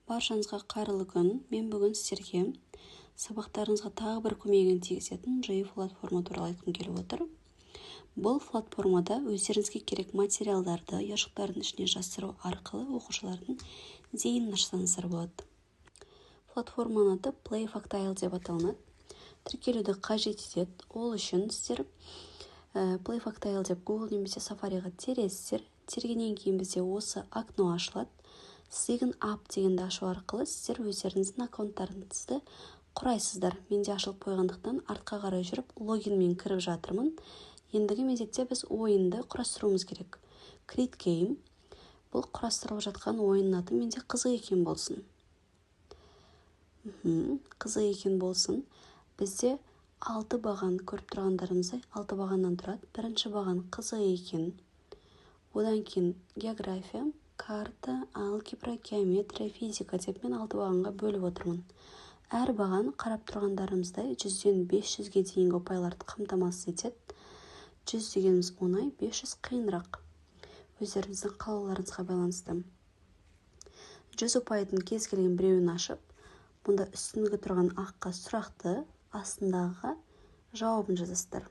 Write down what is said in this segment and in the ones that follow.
Баршаңызға қайырлы күн. Мен бүгін сіздерге сабақтарыңызға тағы бір көмегін тигізетін жиі платформа туралы айтқым келіп отыр. Бұл платформада өздеріңізге керек материалдарды ұяшықтардың ішіне жасыру арқылы оқушылардың зейінін ашсаңыздар болады. Платформаның аты PlayFactile деп аталынады. Тіркелуді қажет етеді. Ол үшін сіздер PlayFactile деп Google немесе Safari'ға тересіздер. Тергеннен кейін бізде осы окно ашылады. Sign up дегенді ашу арқылы сіздер өздеріңіздің аккаунттарыңызды құрайсыздар. Менде ашылып қойғандықтан артқа қарай жүріп логинмен кіріп жатырмын. Ендігі мезетте біз ойынды құрастыруымыз керек. Create Game. Бұл құрастырылып жатқан ойынның аты менде қызық екен болсын. Қызық екен болсын. Бізде 6 баған көріп тұрғандарымыздай 6 бағаннан тұрады. Бірінші баған қызық екен. Одан кейін география, карта, алгебра, геометрия, физика деп мен 6 бағанға бөліп отырмын. Әр баған қарап тұрғандарымыздай 100-ден 500-ге дейінгі ұпайларды қамтамасыз етеді. 100 дегеніміз оңай, 500 қиынырақ. Өздеріңіздің қалауларыңызға байланысты. 100 ұпайдың кез келген біреуін ашып, мұнда үстіңгі тұрған аққа сұрақты, астындағы жауабын жазасыздар.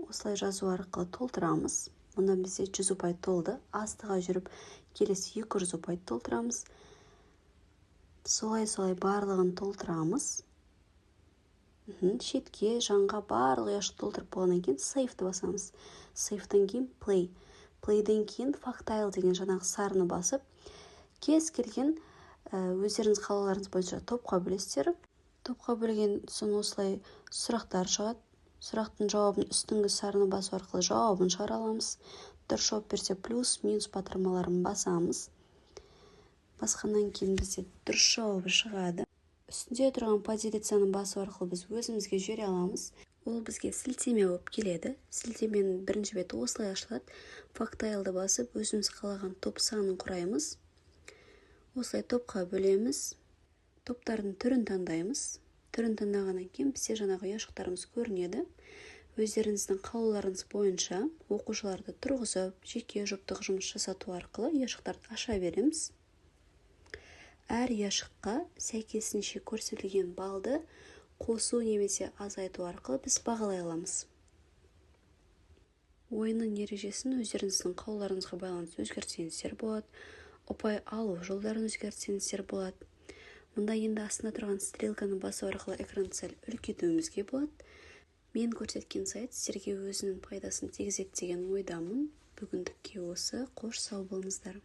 Осылай жазу арқылы толтырамыз. Мұнда бізде 100 ұпай толды. Астыға жүріп келесі 200 ұпай толтырамыз. Солай барлығын толтырамыз. Шетке, жанға барлық ұяшық толтырып болғаннан кейін Save'ді басамыз. Save'дан кейін Play. Play'ден кейін Factile деген жаңағы сарыны басып, кез келген өздеріңіз қалауларыңыз бойынша топқа бөлесіздер. Топқа бөлген соң осылай сұрақтар шығады. Сұрақтың жауабын үстіңгі сарыны басу арқылы жауабын шығара аламыз. Дұрыс жауап берсе плюс, минус батырмаларын басамыз. Басқаннан кейін бізде дұрыс жауабы шығады. Үстінде тұрған позицияны басу арқылы біз өзімізге жібере аламыз. Ол бізге сілтеме болып келеді. Сілтеменің бірінші беті осылай ашылады. Factile'ды басып, өзіміз қалаған топ санын құраймыз. Осылай топқа бөлеміз. Топтардың түрін таңдаймыз. Түрін таңдағаннан кейін бізде жаңағы ұяшықтарымыз көрінеді. Өздеріңіздің қалауларыңыз бойынша оқушыларды тұрғызып, жеке жұптық жұмыс жасату арқылы ұяшықтарды аша береміз. Әр ұяшыққа сәйкесінше көрсетілген балды қосу немесе азайту арқылы біз бағалай аламыз. Ойынның ережесін өздеріңіздің қалауларыңызға байланысты өзгертсеңіздер болады. Ұпай алу жолдарын өзгертсеңіздер болады. Мұнда енді астында тұрған стрелканы басу арқылы экранды сәл үлкейтуімізге болады. Мен көрсеткен сайт сіздерге өзінің пайдасын тигізеді деген ойдамын. Бүгіндікке осы. Қош сау болыңыздар.